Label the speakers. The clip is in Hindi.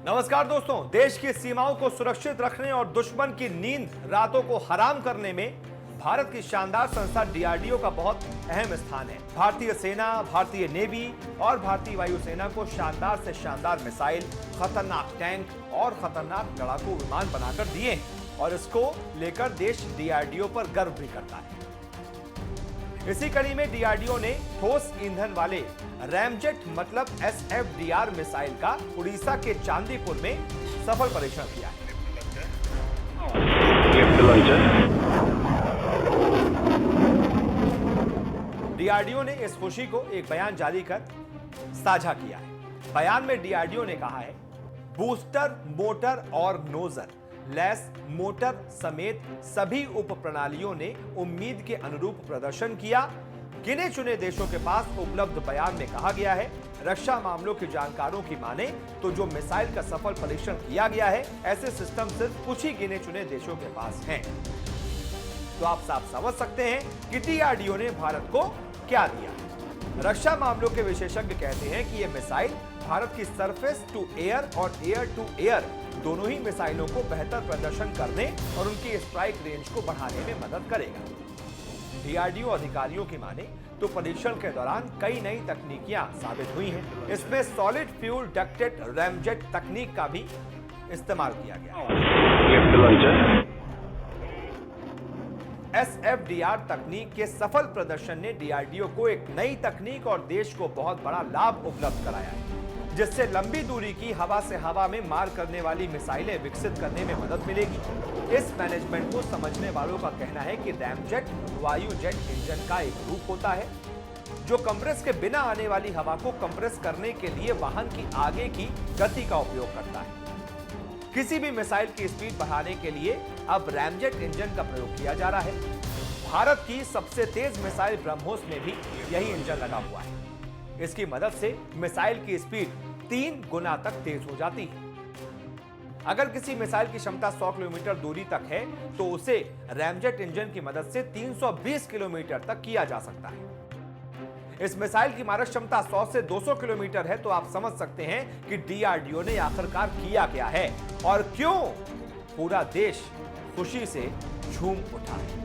Speaker 1: नमस्कार दोस्तों, देश की सीमाओं को सुरक्षित रखने और दुश्मन की नींद रातों को हराम करने में भारत की शानदार संस्था डीआरडीओ का बहुत अहम स्थान है। भारतीय सेना, भारतीय नेवी और भारतीय वायुसेना को शानदार से शानदार मिसाइल, खतरनाक टैंक और खतरनाक लड़ाकू विमान बनाकर दिए हैं और इसको लेकर देश डीआरडीओ पर गर्व भी करता है। इसी कड़ी में डीआरडीओ ने ठोस ईंधन वाले रैमजेट मतलब एसएफडीआर मिसाइल का उड़ीसा के चांदीपुर में सफल परीक्षण किया है। डीआरडीओ ने इस खुशी को एक बयान जारी कर साझा किया है। बयान में डीआरडीओ ने कहा है, बूस्टर, मोटर और नोजल लैस मोटर समेत सभी उप प्रणालियों ने उम्मीद के अनुरूप प्रदर्शन किया। गिने चुने देशों के पास उपलब्ध बयान में कहा गया है, रक्षा मामलों के जानकारों की माने तो जो मिसाइल का सफल परीक्षण किया गया है, ऐसे सिस्टम सिर्फ कुछ ही गिने चुने देशों के पास हैं। तो आप साफ समझ सकते हैं कि डीआरडीओ ने भारत को क्या दिया। रक्षा मामलों के विशेषज्ञ कहते हैं कि यह मिसाइल भारत की सरफेस टू एयर और एयर टू एयर दोनों ही मिसाइलों को बेहतर प्रदर्शन करने और उनकी स्ट्राइक रेंज को बढ़ाने में मदद करेगा। डीआरडीओ अधिकारियों की माने तो परीक्षण के दौरान कई नई तकनीकियां साबित हुई हैं। इसमें सॉलिड फ्यूल डक्टेड रैमजेट तकनीक का भी इस्तेमाल किया गया है। एसएफडीआर तकनीक के सफल प्रदर्शन ने डीआरडीओ को एक नई तकनीक और देश को बहुत बड़ा लाभ उपलब्ध कराया है, जिससे लंबी दूरी की हवा से हवा में मार करने वाली मिसाइलें विकसित करने में मदद मिलेगी। इस मैनेजमेंट को समझने वालों का कहना है कि रैमजेट वायु जेट इंजन का एक रूप होता है जो कंप्रेस के बिना आने वाली हवा को कंप्रेस करने के लिए वाहन की आगे की गति का उपयोग करता है। किसी भी मिसाइल की स्पीड बढ़ाने के लिए अब रैमजेट इंजन का प्रयोग किया जा रहा है। भारत की सबसे तेज मिसाइल ब्रह्मोस में भी यही इंजन लगा हुआ है। इसकी मदद से मिसाइल की स्पीड 3 गुना तक तेज हो जाती है। अगर किसी मिसाइल की क्षमता 100 किलोमीटर दूरी तक है तो उसे रैमजेट इंजन की मदद से 320 किलोमीटर तक किया जा सकता है। इस मिसाइल की मारक क्षमता 100 से 200 किलोमीटर है, तो आप समझ सकते हैं कि डीआरडीओ ने आखिरकार किया क्या है और क्यों पूरा देश खुशी से झूम उठा है।